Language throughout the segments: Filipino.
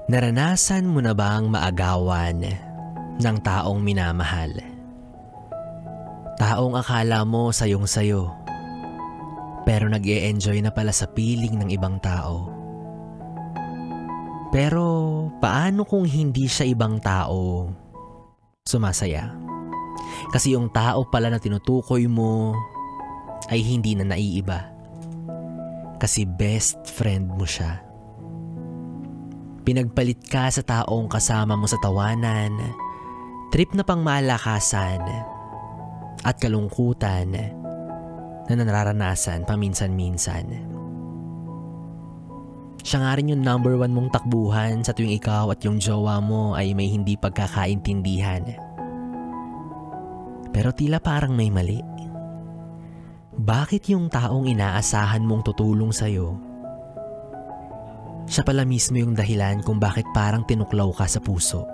Naranasan mo na bang maagawan ng taong minamahal? Taong akala mo sayong-sayo, pero nag-e-enjoy na pala sa piling ng ibang tao. Pero paano kung hindi siya ibang tao sumasaya? Kasi yung tao pala na tinutukoy mo ay hindi na naiiba. Kasi best friend mo siya. Pinagpalit ka sa taong kasama mo sa tawanan, trip na pangmalakasan, at kalungkutan na nararanasan paminsan-minsan. Siya nga rin yung number 1 mong takbuhan sa tuwing ikaw at yung jowa mo ay may hindi pagkakaintindihan. Pero tila parang may mali. Bakit yung taong inaasahan mong tutulong sa'yo, siya pala mismo yung dahilan kung bakit parang tinuklaw ka sa puso?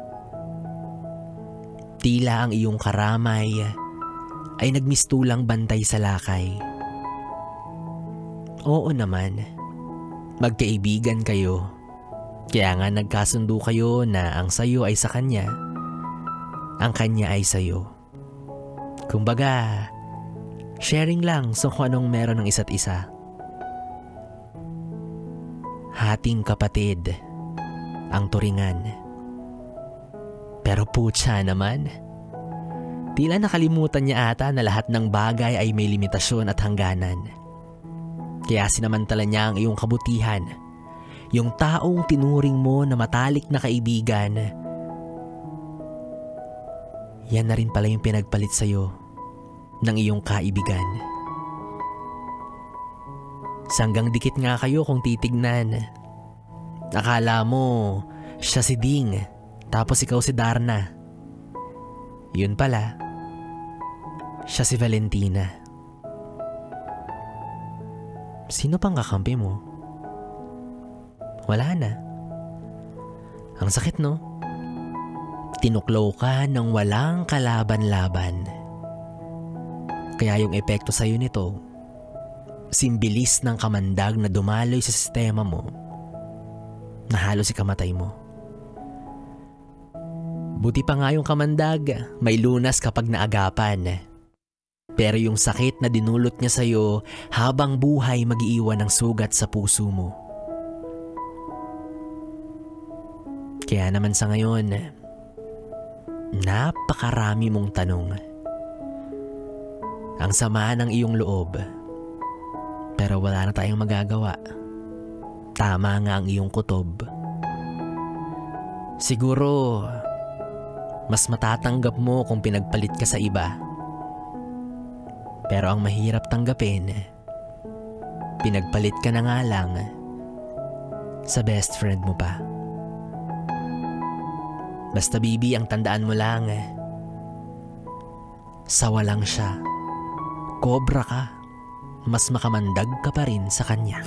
Tila ang iyong karamay ay nagmistulang bantay sa lakay. Oo naman, magkaibigan kayo. Kaya nga nagkasundo kayo na ang sayo ay sa kanya, ang kanya ay sayo. Kumbaga, sharing lang sa kung anong meron ng isa't isa. Hating kapatid ang turingan. Pero putya naman, tila nakalimutan niya ata na lahat ng bagay ay may limitasyon at hangganan. Kaya sinamantala niya ang iyong kabutihan, yung taong tinuring mo na matalik na kaibigan. Yan na rin pala yung pinagpalit sa'yo ng iyong kaibigan. Sanggang dikit nga kayo kung titignan. Akala mo siya si Ding, tapos ikaw si Darna. Yun pala, siya si Valentina. Sino pang kakampi mo? Wala na. Ang sakit, no? Tinuklaw ka ng walang kalaban-laban. Kaya yung epekto sa'yo nito, simbilis ng kamandag na dumaloy sa sistema mo na halos ikamatay mo. Buti pa nga yung kamandag, may lunas kapag naagapan. Pero yung sakit na dinulot niya sa'yo habang buhay mag-iiwan ng sugat sa puso mo. Kaya naman sa ngayon, napakarami mong tanong. Ang sama ng iyong loob. Pero wala na tayong magagawa. Tama nga ang iyong kutob. Siguro, mas matatanggap mo kung pinagpalit ka sa iba. Pero ang mahirap tanggapin, pinagpalit ka na nga lang sa best friend mo pa. Basta bibi, ang tandaan mo lang, sawa lang siya. Cobra ka. Mas makamandag ka pa rin sa kanya.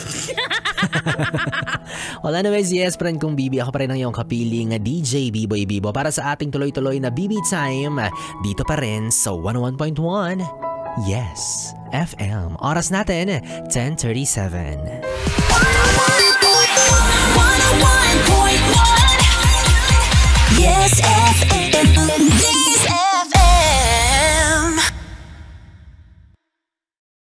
Well, anyways, yes, friend kong Bibi, ako pa rin ang iyong kapiling DJ Biboy Bibo para sa ating tuloy-tuloy na BB Time dito pa rin sa 101.1 Yes FM. Oras natin 10:37. 101.1 Yes FM.